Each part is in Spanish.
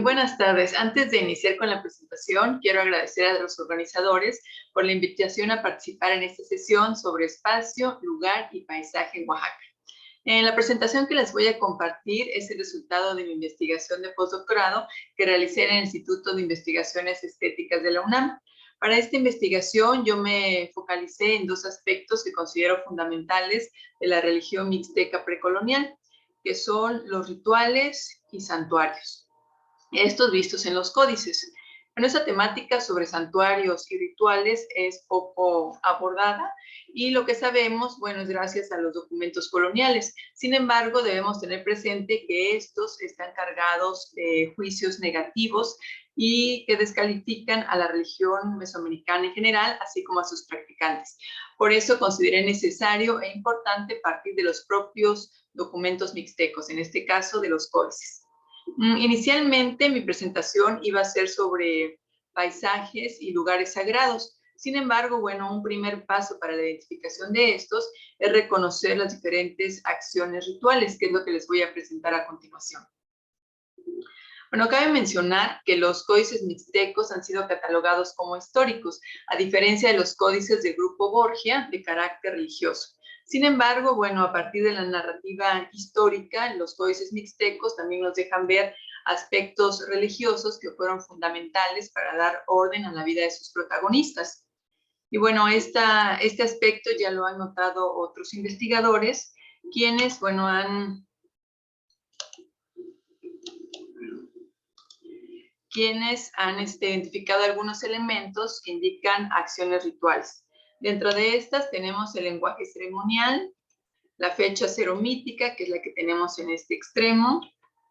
Buenas tardes. Antes de iniciar con la presentación, quiero agradecer a los organizadores por la invitación a participar en esta sesión sobre espacio, lugar y paisaje en Oaxaca. La presentación que les voy a compartir es el resultado de mi investigación de postdoctorado que realicé en el Instituto de Investigaciones Estéticas de la UNAM. Para esta investigación yo me focalicé en dos aspectos que considero fundamentales de la religión mixteca precolonial, que son los rituales y santuarios, estos vistos en los códices. Bueno, esa temática sobre santuarios y rituales es poco abordada y lo que sabemos, bueno, es gracias a los documentos coloniales. Sin embargo, debemos tener presente que estos están cargados de juicios negativos y que descalifican a la religión mesoamericana en general, así como a sus practicantes. Por eso consideré necesario e importante partir de los propios documentos mixtecos, en este caso de los códices. Inicialmente mi presentación iba a ser sobre paisajes y lugares sagrados. Sin embargo, bueno, un primer paso para la identificación de estos es reconocer las diferentes acciones rituales, que es lo que les voy a presentar a continuación. Bueno, cabe mencionar que los códices mixtecos han sido catalogados como históricos, a diferencia de los códices del grupo Borgia de carácter religioso. Sin embargo, bueno, a partir de la narrativa histórica, los códices mixtecos también nos dejan ver aspectos religiosos que fueron fundamentales para dar orden a la vida de sus protagonistas. Y bueno, este aspecto ya lo han notado otros investigadores, quienes, bueno, han identificado algunos elementos que indican acciones rituales. Dentro de estas tenemos el lenguaje ceremonial, la fecha ceromítica, que es la que tenemos en este extremo,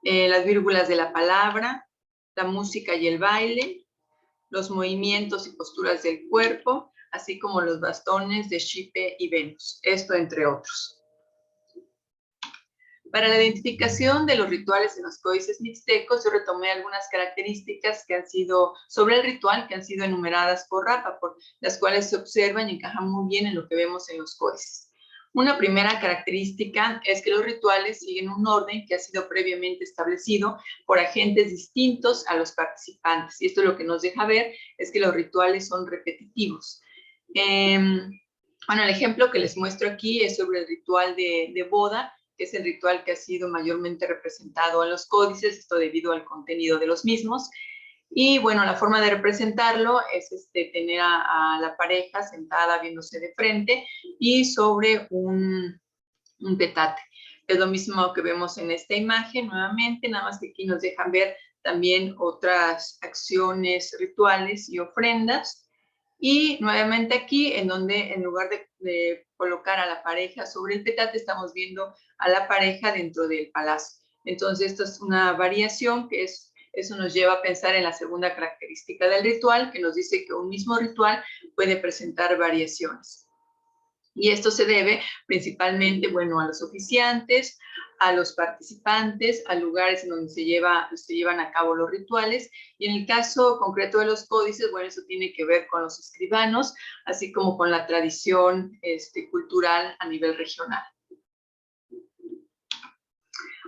las vírgulas de la palabra, la música y el baile, los movimientos y posturas del cuerpo, así como los bastones de Xipe y Venus, esto entre otros. Para la identificación de los rituales en los códices mixtecos, yo retomé algunas características que han sido sobre el ritual, que han sido enumeradas por Rappaport, las cuales se observan y encajan muy bien en lo que vemos en los códices. Una primera característica es que los rituales siguen un orden que ha sido previamente establecido por agentes distintos a los participantes. Y esto lo que nos deja ver es que los rituales son repetitivos. Bueno, el ejemplo que les muestro aquí es sobre el ritual de boda, que es el ritual que ha sido mayormente representado en los códices, esto debido al contenido de los mismos. Y bueno, la forma de representarlo es tener a la pareja sentada viéndose de frente y sobre un petate. Es lo mismo que vemos en esta imagen, nuevamente, nada más que aquí nos dejan ver también otras acciones rituales y ofrendas. Y nuevamente aquí, en donde en lugar de colocar a la pareja sobre el petate, estamos viendo a la pareja dentro del palacio. Entonces, esta es una variación que eso nos lleva a pensar en la segunda característica del ritual, que nos dice que un mismo ritual puede presentar variaciones. Y esto se debe principalmente, bueno, a los oficiantes, a los participantes, a lugares en donde se llevan a cabo los rituales. Y en el caso concreto de los códices, bueno, eso tiene que ver con los escribanos, así como con la tradición cultural a nivel regional.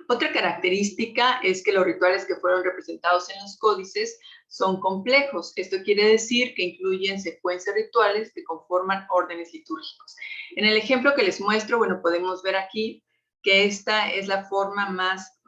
Otra característica es que los rituales que fueron representados en los códices son complejos. Esto quiere decir que incluyen secuencias rituales que conforman órdenes litúrgicos. En el ejemplo que les muestro, bueno, podemos ver aquí que esta es la forma más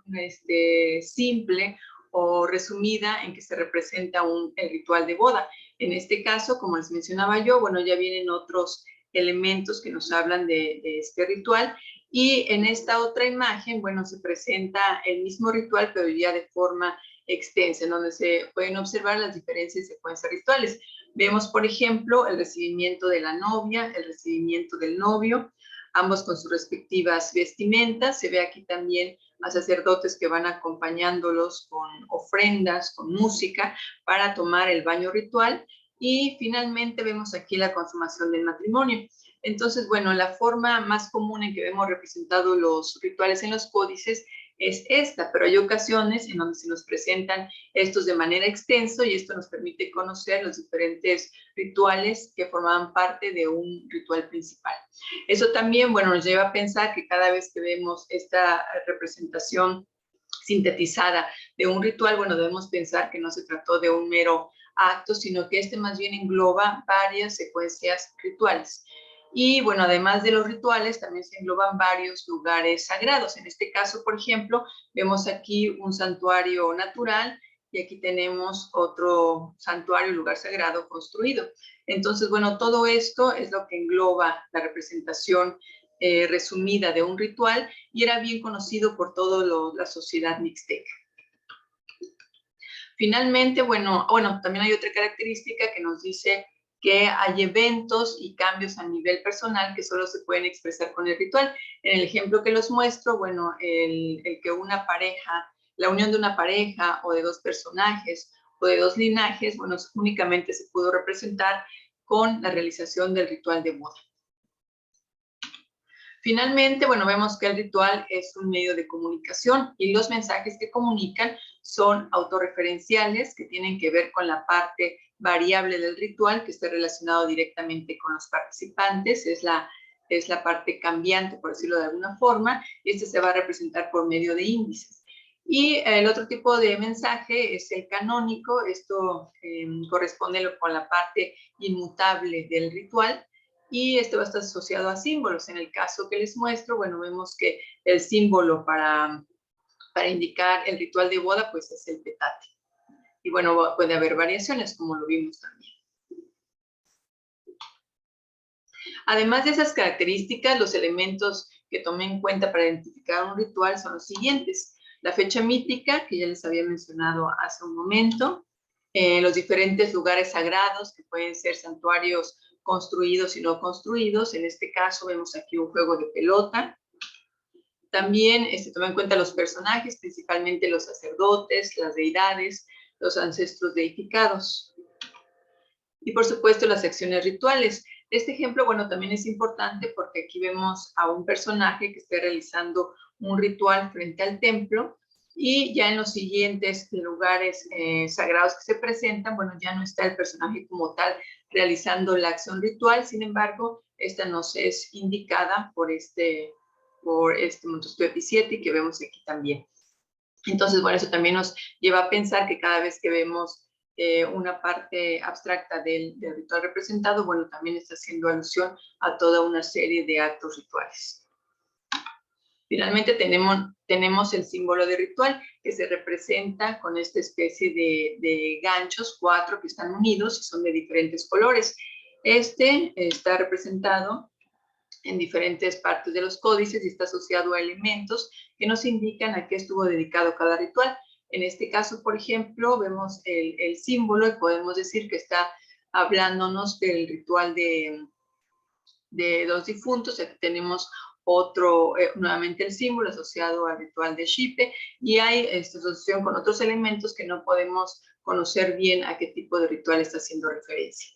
simple o resumida en que se representa el ritual de boda. En este caso, como les mencionaba yo, bueno, ya vienen otros elementos que nos hablan de este ritual. Y en esta otra imagen, bueno, se presenta el mismo ritual, pero ya de forma extensa, en donde se pueden observar las diferentes secuencias rituales. Vemos, por ejemplo, el recibimiento de la novia, el recibimiento del novio, ambos con sus respectivas vestimentas. Se ve aquí también a sacerdotes que van acompañándolos con ofrendas, con música, para tomar el baño ritual. Y finalmente vemos aquí la consumación del matrimonio. Entonces, bueno, la forma más común en que vemos representados los rituales en los códices es esta, pero hay ocasiones en donde se nos presentan estos de manera extensa y esto nos permite conocer los diferentes rituales que formaban parte de un ritual principal. Eso también, bueno, nos lleva a pensar que cada vez que vemos esta representación sintetizada de un ritual, bueno, debemos pensar que no se trató de un mero acto, sino que este más bien engloba varias secuencias rituales. Y bueno, además de los rituales, también se engloban varios lugares sagrados. En este caso, por ejemplo, vemos aquí un santuario natural y aquí tenemos otro santuario, lugar sagrado construido. Entonces, bueno, todo esto es lo que engloba la representación resumida de un ritual y era bien conocido por toda la sociedad mixteca. Finalmente, bueno, también hay otra característica que nos dice que hay eventos y cambios a nivel personal que solo se pueden expresar con el ritual. En el ejemplo que los muestro, bueno, el que una pareja, la unión de una pareja o de dos personajes o de dos linajes, bueno, únicamente se pudo representar con la realización del ritual de boda. Finalmente, bueno, vemos que el ritual es un medio de comunicación y los mensajes que comunican son autorreferenciales, que tienen que ver con la parte variable del ritual, que está relacionado directamente con los participantes, es la parte cambiante, por decirlo de alguna forma, y este se va a representar por medio de índices. Y el otro tipo de mensaje es el canónico, esto corresponde con la parte inmutable del ritual, y esto va a estar asociado a símbolos. En el caso que les muestro, bueno, vemos que el símbolo para indicar el ritual de boda, pues es el petate. Y bueno, puede haber variaciones, como lo vimos también. Además de esas características, los elementos que tomé en cuenta para identificar un ritual son los siguientes. La fecha mítica, que ya les había mencionado hace un momento, los diferentes lugares sagrados, que pueden ser santuarios construidos y no construidos. En este caso vemos aquí un juego de pelota. También toma en cuenta los personajes, principalmente los sacerdotes, las deidades, los ancestros deificados. Y por supuesto las acciones rituales. Este ejemplo, bueno, también es importante porque aquí vemos a un personaje que está realizando un ritual frente al templo y ya en los siguientes lugares sagrados que se presentan, bueno, ya no está el personaje como tal realizando la acción ritual, sin embargo, esta nos es indicada por este Montesquieu 7 que vemos aquí también. Entonces, bueno, eso también nos lleva a pensar que cada vez que vemos una parte abstracta del ritual representado, bueno, también está haciendo alusión a toda una serie de actos rituales. Finalmente tenemos el símbolo de ritual que se representa con esta especie de ganchos, 4 que están unidos y son de diferentes colores. Este está representado en diferentes partes de los códices y está asociado a elementos que nos indican a qué estuvo dedicado cada ritual. En este caso, por ejemplo, vemos el símbolo y podemos decir que está hablándonos del ritual de los difuntos. Aquí tenemos otro, nuevamente el símbolo asociado al ritual de Xipe, y hay esta asociación con otros elementos que no podemos conocer bien a qué tipo de ritual está haciendo referencia.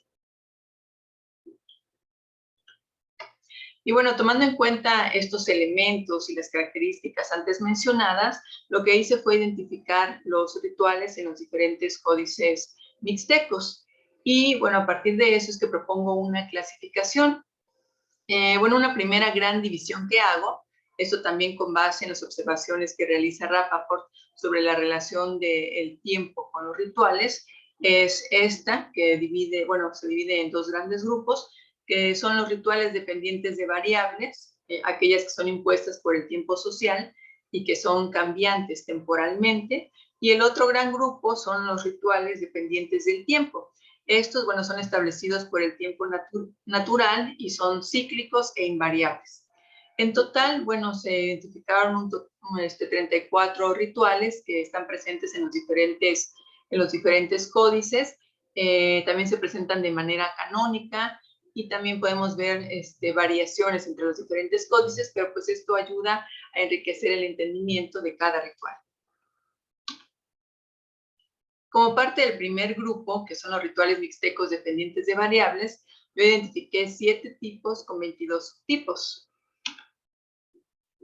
Y bueno, tomando en cuenta estos elementos y las características antes mencionadas, lo que hice fue identificar los rituales en los diferentes códices mixtecos. Y bueno, a partir de eso es que propongo una clasificación. Bueno, una primera gran división que hago, esto también con base en las observaciones que realiza Rappaport sobre la relación del tiempo con los rituales, es esta que se divide en dos grandes grupos, que son los rituales dependientes de variables, aquellas que son impuestas por el tiempo social y que son cambiantes temporalmente, y el otro gran grupo son los rituales dependientes del tiempo. Estos, bueno, son establecidos por el tiempo natural y son cíclicos e invariables. En total, bueno, se identificaron 34 rituales que están presentes en los diferentes códices. También se presentan de manera canónica y también podemos ver variaciones entre los diferentes códices, pero pues esto ayuda a enriquecer el entendimiento de cada ritual. Como parte del primer grupo, que son los rituales mixtecos dependientes de variables, yo identifiqué 7 tipos con 22 subtipos.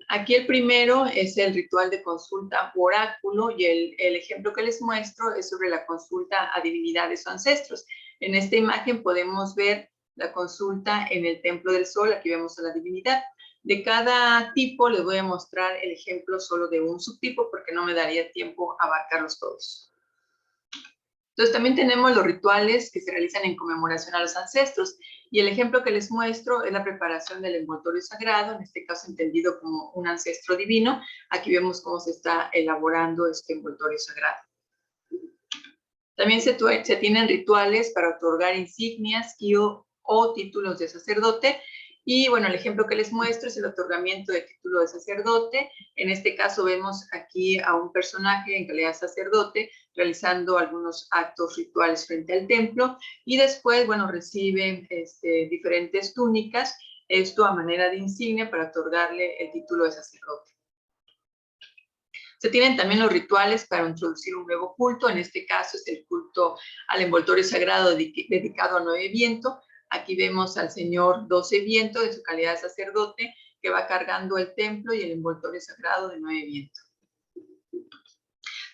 Aquí el primero es el ritual de consulta u oráculo y el ejemplo que les muestro es sobre la consulta a divinidades o ancestros. En esta imagen podemos ver la consulta en el Templo del Sol, aquí vemos a la divinidad. De cada tipo les voy a mostrar el ejemplo solo de un subtipo porque no me daría tiempo abarcarlos todos. Entonces también tenemos los rituales que se realizan en conmemoración a los ancestros y el ejemplo que les muestro es la preparación del envoltorio sagrado, en este caso entendido como un ancestro divino. Aquí vemos cómo se está elaborando este envoltorio sagrado. También se tienen rituales para otorgar insignias o títulos de sacerdote. Y bueno, el ejemplo que les muestro es el otorgamiento de título de sacerdote. En este caso vemos aquí a un personaje en calidad de sacerdote realizando algunos actos rituales frente al templo y después, bueno, recibe diferentes túnicas, esto a manera de insignia para otorgarle el título de sacerdote. Se tienen también los rituales para introducir un nuevo culto, en este caso es el culto al envoltorio sagrado dedicado a Nueve Viento. Aquí vemos al señor 12 Viento de su calidad de sacerdote que va cargando el templo y el envoltorio sagrado de Nueve Viento.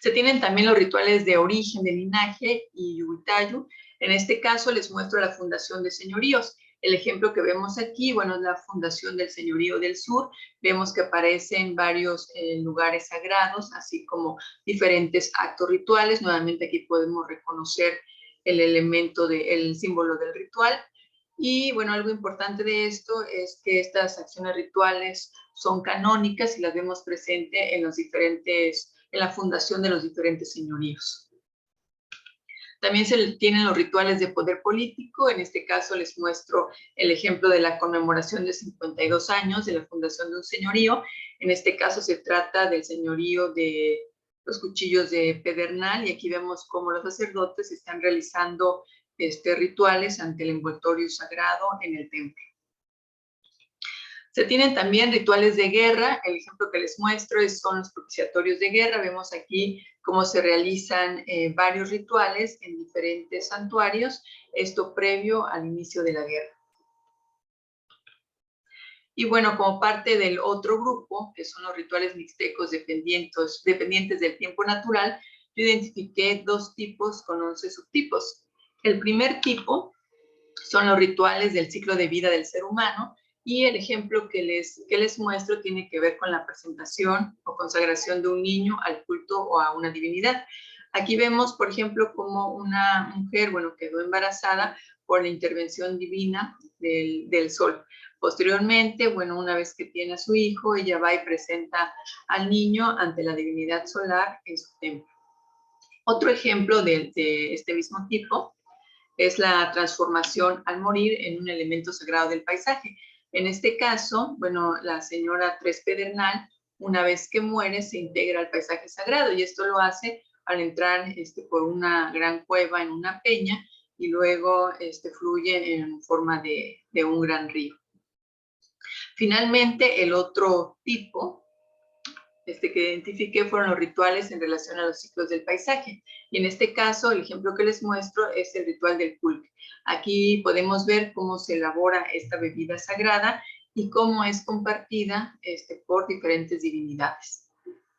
Se tienen también los rituales de origen, de linaje y yubitayu. En este caso les muestro la fundación de señoríos. El ejemplo que vemos aquí, bueno, es la fundación del Señorío del Sur. Vemos que aparecen varios lugares sagrados, así como diferentes actos rituales. Nuevamente aquí podemos reconocer el elemento, el símbolo del ritual. Y bueno, algo importante de esto es que estas acciones rituales son canónicas y las vemos presente en la fundación de los diferentes señoríos. También se tienen los rituales de poder político. En este caso les muestro el ejemplo de la conmemoración de 52 años de la fundación de un señorío. En este caso se trata del señorío de los Cuchillos de Pedernal y aquí vemos cómo los sacerdotes están realizando rituales ante el envoltorio sagrado en el templo. Se tienen también rituales de guerra. El ejemplo que les muestro son los propiciatorios de guerra. Vemos aquí cómo se realizan varios rituales en diferentes santuarios, esto previo al inicio de la guerra. Y bueno, como parte del otro grupo, que son los rituales mixtecos dependientes del tiempo natural, yo identifiqué 2 tipos con 11 subtipos. El primer tipo son los rituales del ciclo de vida del ser humano, y el ejemplo que les muestro tiene que ver con la presentación o consagración de un niño al culto o a una divinidad. Aquí vemos, por ejemplo, cómo una mujer, bueno, quedó embarazada por la intervención divina del sol. Posteriormente, bueno, una vez que tiene a su hijo, ella va y presenta al niño ante la divinidad solar en su templo. Otro ejemplo de este mismo tipo es la transformación al morir en un elemento sagrado del paisaje. En este caso, bueno, la señora Tres Pedernal, una vez que muere, se integra al paisaje sagrado y esto lo hace al entrar por una gran cueva en una peña y luego fluye en forma de un gran río. Finalmente, el otro tipo que identifiqué fueron los rituales en relación a los ciclos del paisaje. Y en este caso, el ejemplo que les muestro es el ritual del pulque. Aquí podemos ver cómo se elabora esta bebida sagrada y cómo es compartida por diferentes divinidades.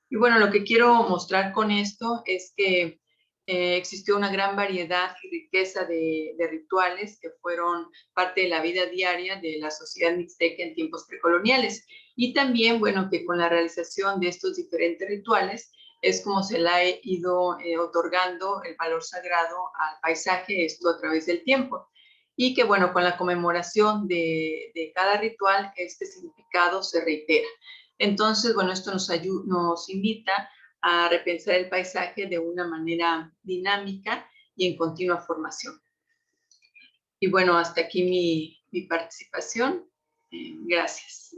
Y bueno, lo que quiero mostrar con esto es que existió una gran variedad y riqueza de rituales que fueron parte de la vida diaria de la sociedad mixteca en tiempos precoloniales. Y también, bueno, que con la realización de estos diferentes rituales es como se le ha ido otorgando el valor sagrado al paisaje, esto a través del tiempo. Y que, bueno, con la conmemoración de cada ritual, este significado se reitera. Entonces, bueno, esto nos invita a repensar el paisaje de una manera dinámica y en continua formación. Y bueno, hasta aquí mi participación. Gracias.